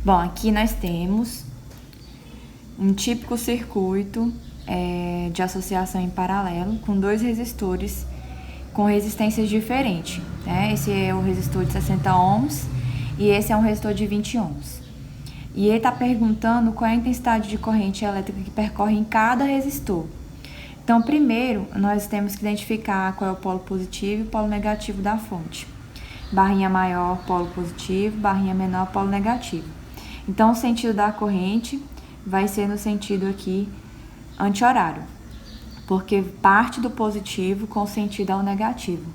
Bom, aqui nós temos um típico circuito de associação em paralelo com dois resistores com resistências diferentes, né? Esse é o resistor de 60 ohms e esse é um resistor de 20 ohms. E ele está perguntando qual é a intensidade de corrente elétrica que percorre em cada resistor. Então, primeiro, nós temos que identificar qual é o polo positivo e o polo negativo da fonte. Barrinha maior, polo positivo, barrinha menor, polo negativo. Então, o sentido da corrente vai ser no sentido aqui anti-horário, porque parte do positivo com sentido ao negativo.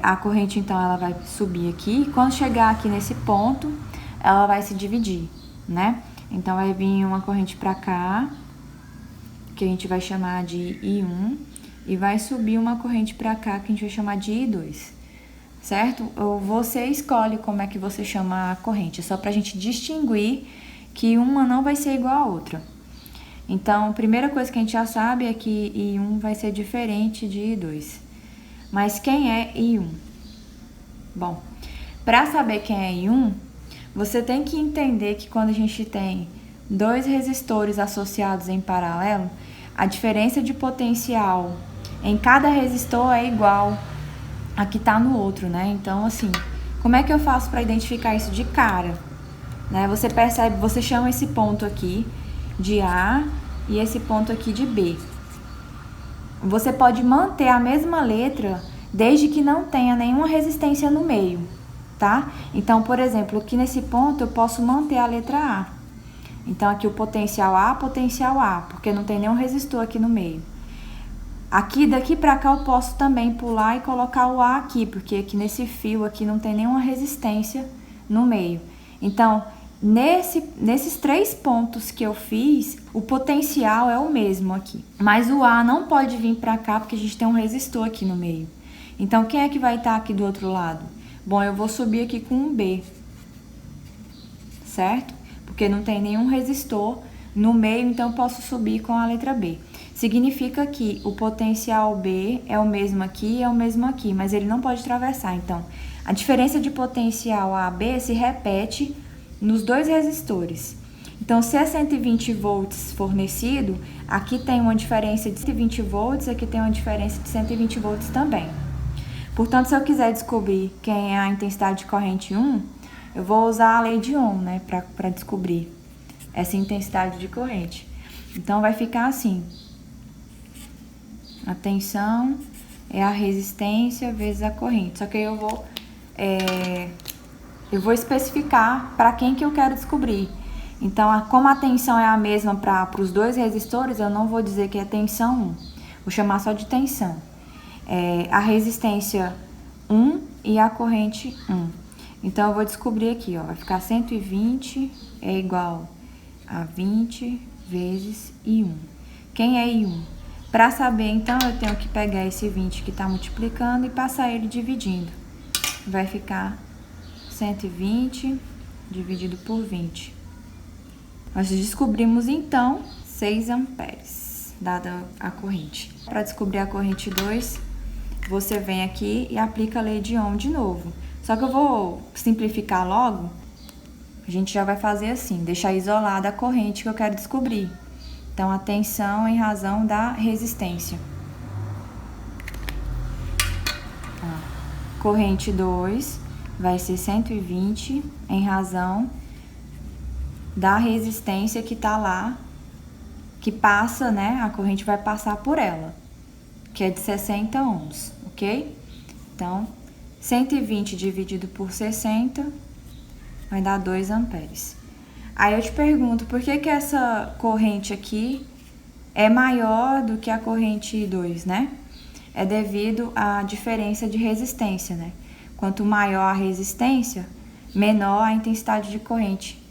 A corrente, então, ela vai subir aqui, e quando chegar aqui nesse ponto, ela vai se dividir, né? Então, vai vir uma corrente para cá, que a gente vai chamar de I1, e vai subir uma corrente para cá, que a gente vai chamar de I2. Certo? Ou você escolhe como é que você chama a corrente, é só pra gente distinguir que uma não vai ser igual a outra. Então, a primeira coisa que a gente já sabe é que I1 vai ser diferente de I2. Mas quem é I1? Bom, para saber quem é I1, você tem que entender que quando a gente tem dois resistores associados em paralelo, a diferença de potencial em cada resistor é igual a que tá no outro, né? Então, assim, como é que eu faço para identificar isso de cara? Né? Você percebe, você chama esse ponto aqui de A e esse ponto aqui de B. Você pode manter a mesma letra desde que não tenha nenhuma resistência no meio, tá? Então, por exemplo, aqui nesse ponto eu posso manter a letra A. Então, aqui o potencial A, porque não tem nenhum resistor aqui no meio. Aqui, daqui pra cá, eu posso também pular e colocar o A aqui, porque aqui nesse fio aqui não tem nenhuma resistência no meio. Então, nesses 3 pontos que eu fiz, o potencial é o mesmo aqui. Mas o A não pode vir pra cá, porque a gente tem um resistor aqui no meio. Então, quem é que vai estar aqui do outro lado? Bom, eu vou subir aqui com um B, certo? Porque não tem nenhum resistor no meio, então eu posso subir com a letra B. Significa que o potencial B é o mesmo aqui e é o mesmo aqui, mas ele não pode atravessar. Então, a diferença de potencial AB se repete nos dois resistores. Então, se é 120 volts fornecido, aqui tem uma diferença de 120 volts, aqui tem uma diferença de 120 volts também. Portanto, se eu quiser descobrir quem é a intensidade de corrente 1, eu vou usar a lei de Ohm, né, para descobrir essa intensidade de corrente. Então, vai ficar assim. A tensão é a resistência vezes a corrente. Só que aí eu vou especificar para quem que eu quero descobrir. Então, como a tensão é a mesma para os dois resistores, eu não vou dizer que é tensão 1. Vou chamar só de tensão. A resistência 1 e a corrente 1. Então, eu vou descobrir aqui, ó, vai ficar 120 é igual a 20 vezes I1. Quem é I1? Para saber, então, eu tenho que pegar esse 20 que está multiplicando e passar ele dividindo. Vai ficar 120 dividido por 20. Nós descobrimos, então, 6 amperes, dada a corrente. Para descobrir a corrente 2, você vem aqui e aplica a lei de Ohm de novo. Só que eu vou simplificar logo. A gente já vai fazer assim, deixar isolada a corrente que eu quero descobrir. Então, a tensão em razão da resistência. Corrente 2 vai ser 120 em razão da resistência que tá lá, que passa, né? A corrente vai passar por ela, que é de 60 ohms, ok? Então, 120 dividido por 60 vai dar 2 amperes. Aí eu te pergunto, por que que essa corrente aqui é maior do que a corrente 2, né? É devido à diferença de resistência, né? Quanto maior a resistência, menor a intensidade de corrente.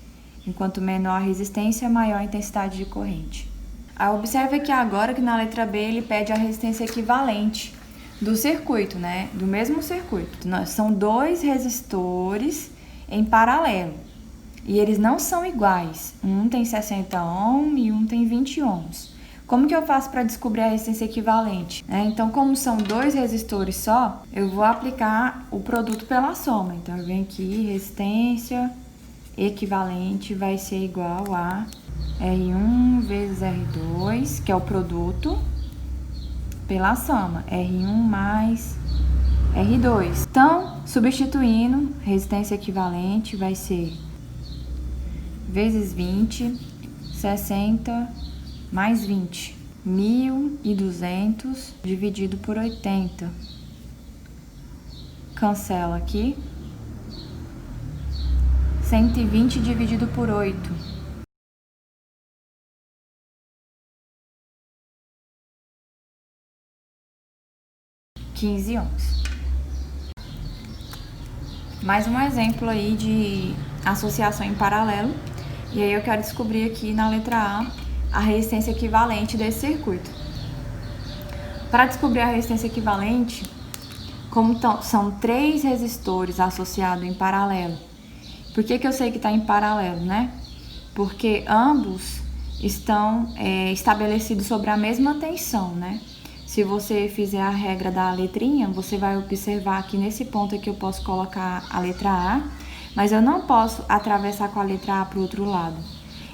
Enquanto menor a resistência, maior a intensidade de corrente. Aí observe aqui agora que na letra B ele pede a resistência equivalente do circuito, né? Do mesmo circuito. São dois resistores em paralelo. E eles não são iguais. Um tem 60 ohms e um tem 20 ohms. Como que eu faço para descobrir a resistência equivalente? Então, como são 2 resistores só, eu vou aplicar o produto pela soma. Então, eu venho aqui, resistência equivalente vai ser igual a R1 vezes R2, que é o produto, pela soma, R1 mais R2. Então, substituindo, resistência equivalente vai ser vezes 20, 60 mais 20, 1.200 dividido por 80. Cancela aqui. 120 dividido por 8. 15 ohms. Mais um exemplo aí de associação em paralelo. E aí eu quero descobrir aqui na letra A resistência equivalente desse circuito. Para descobrir a resistência equivalente, como são 3 resistores associados em paralelo. Por que eu sei que está em paralelo, né? Porque ambos estão estabelecidos sobre a mesma tensão, né? Se você fizer a regra da letrinha, você vai observar que nesse ponto aqui eu posso colocar a letra A, mas eu não posso atravessar com a letra A para o outro lado.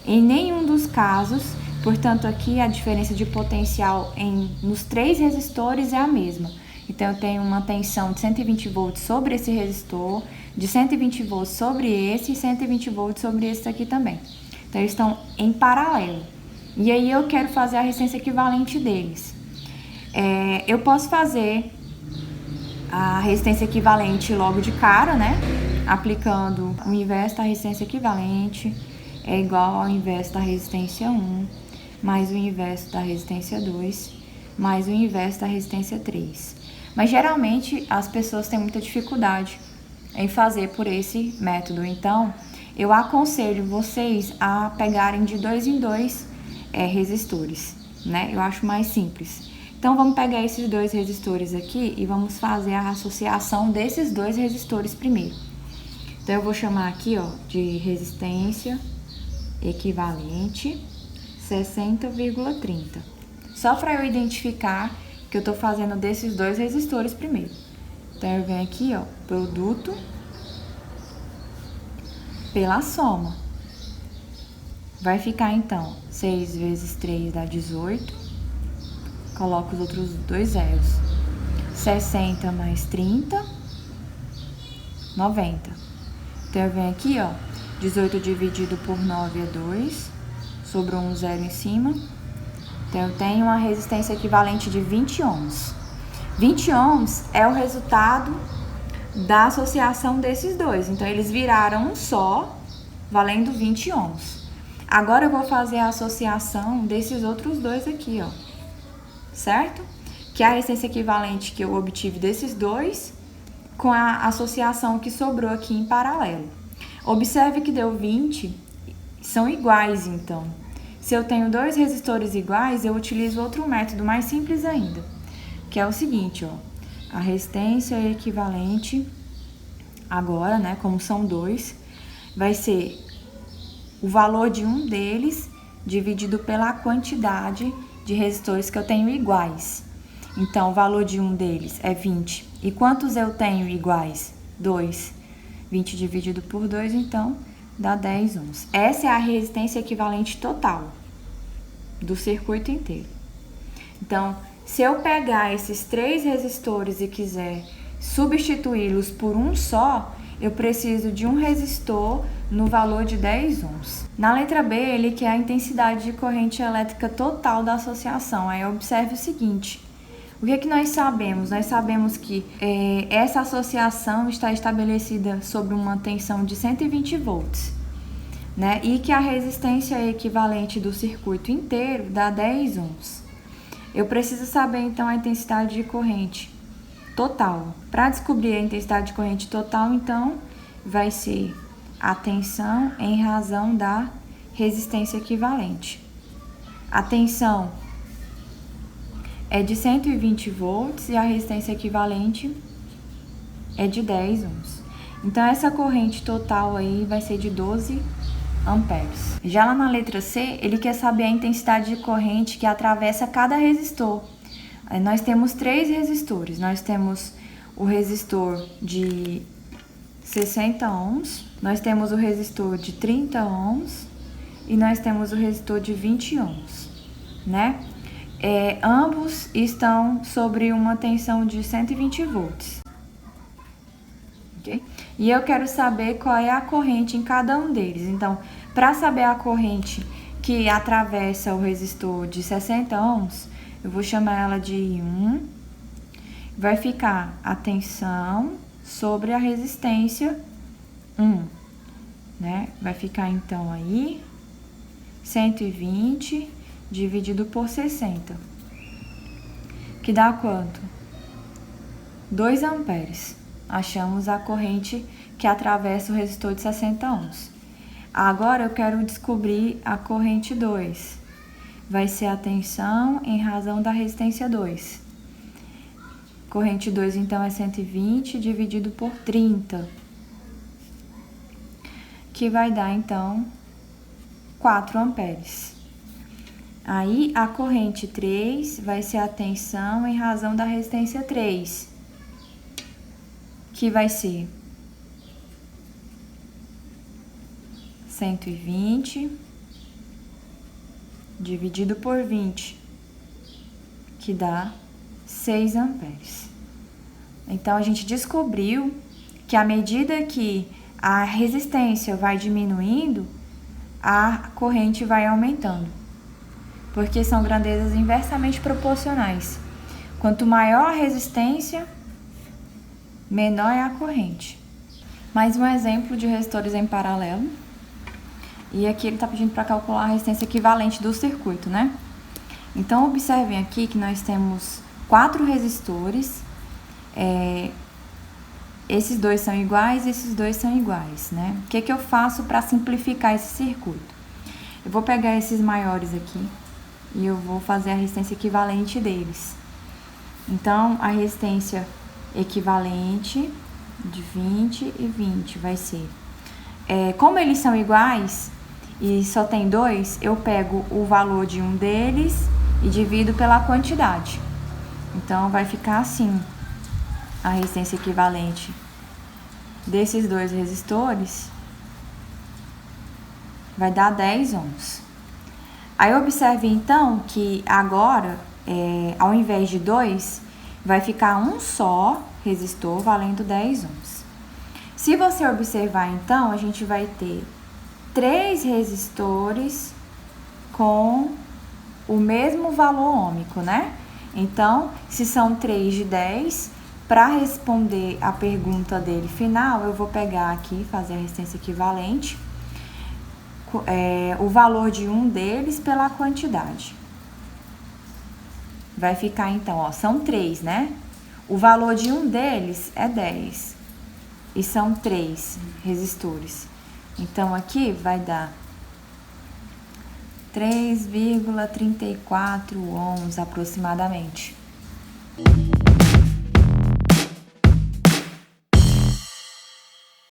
Em nenhum dos casos, portanto, aqui a diferença de potencial nos 3 resistores é a mesma. Então, eu tenho uma tensão de 120 volts sobre esse resistor, de 120 volts sobre esse e 120 volts sobre esse aqui também. Então, eles estão em paralelo. E aí, eu quero fazer a resistência equivalente deles. Eu posso fazer a resistência equivalente logo de cara, né? Aplicando o inverso da resistência equivalente é igual ao inverso da resistência 1, mais o inverso da resistência 2, mais o inverso da resistência 3. Mas geralmente as pessoas têm muita dificuldade em fazer por esse método. Então, eu aconselho vocês a pegarem de 2 em 2 resistores, né? Eu acho mais simples. Então, vamos pegar esses 2 resistores aqui e vamos fazer a associação desses 2 resistores primeiro. Então, eu vou chamar aqui, ó, de resistência equivalente 60,30. Só para eu identificar que eu estou fazendo desses 2 resistores primeiro. Então, eu venho aqui, ó, produto pela soma. Vai ficar, então, 6 vezes 3 dá 18. Coloco os outros 2 zeros. 60 mais 30, 90. Então, eu venho aqui, ó, 18 dividido por 9 é 2. Sobrou um zero em cima. Então, eu tenho uma resistência equivalente de 20 ohms. 20 ohms é o resultado da associação desses 2. Então, eles viraram um só, valendo 20 ohms. Agora, eu vou fazer a associação desses outros 2 aqui, ó. Certo? Que é a resistência equivalente que eu obtive desses 2 com a associação que sobrou aqui em paralelo. Observe que deu 20, são iguais, então. Se eu tenho 2 resistores iguais, eu utilizo outro método mais simples ainda, que é o seguinte, ó. A resistência equivalente, agora, né, como são 2, vai ser o valor de um deles dividido pela quantidade de resistores que eu tenho iguais. Então, o valor de um deles é 20. E quantos eu tenho iguais? 2. 20 dividido por 2, então, dá 10 ohms. Essa é a resistência equivalente total do circuito inteiro. Então, se eu pegar esses 3 resistores e quiser substituí-los por um só, eu preciso de um resistor no valor de 10 ohms. Na letra B, ele quer a intensidade de corrente elétrica total da associação. Aí observe o seguinte: o que nós sabemos? Nós sabemos que essa associação está estabelecida sobre uma tensão de 120 volts, né? E que a resistência equivalente do circuito inteiro dá 10 ohms. Eu preciso saber, então, a intensidade de corrente total. Para descobrir a intensidade de corrente total, então, vai ser a tensão em razão da resistência equivalente. A tensão é de 120 volts e a resistência equivalente é de 10 ohms. Então, essa corrente total aí vai ser de 12 amperes. Já lá na letra C, ele quer saber a intensidade de corrente que atravessa cada resistor. Aí nós temos 3 resistores. Nós temos o resistor de 60 ohms, nós temos o resistor de 30 ohms e nós temos o resistor de 20 ohms, né? Ambos estão sobre uma tensão de 120 volts. Okay? E eu quero saber qual é a corrente em cada um deles. Então, para saber a corrente que atravessa o resistor de 60 ohms, eu vou chamar ela de I1. Vai ficar a tensão sobre a resistência 1, né? Vai ficar então aí 120 dividido por 60, que dá quanto? 2 amperes. Achamos a corrente que atravessa o resistor de 60 ohms. Agora eu quero descobrir a corrente 2. Vai ser a tensão em razão da resistência 2. Corrente 2, então, é 120 dividido por 30, que vai dar, então, 4 amperes. Aí, a corrente 3 vai ser a tensão em razão da resistência 3, que vai ser 120 dividido por 20, que dá 6 amperes. Então, a gente descobriu que à medida que a resistência vai diminuindo, a corrente vai aumentando, porque são grandezas inversamente proporcionais. Quanto maior a resistência, menor é a corrente. Mais um exemplo de resistores em paralelo. E aqui ele está pedindo para calcular a resistência equivalente do circuito, né? Então, observem aqui que nós temos 4 resistores. Esses dois são iguais, esses dois são iguais, né? O que eu faço para simplificar esse circuito? Eu vou pegar esses maiores aqui e eu vou fazer a resistência equivalente deles. Então, a resistência equivalente de 20 e 20 vai ser... como eles são iguais e só tem 2, eu pego o valor de um deles e divido pela quantidade. Então, vai ficar assim, a resistência equivalente desses 2 resistores vai dar 10 ohms. Aí, observe, então, que agora, ao invés de 2, vai ficar um só resistor valendo 10 ohms. Se você observar, então, a gente vai ter 3 resistores com o mesmo valor ôhmico, né? Então, se são 3 de 10, para responder a pergunta dele final, eu vou pegar aqui, fazer a resistência equivalente, o valor de um deles pela quantidade. Vai ficar, então, ó, são 3, né? O valor de um deles é 10. E são 3 resistores. Então, aqui vai dar 3,34 ohms aproximadamente.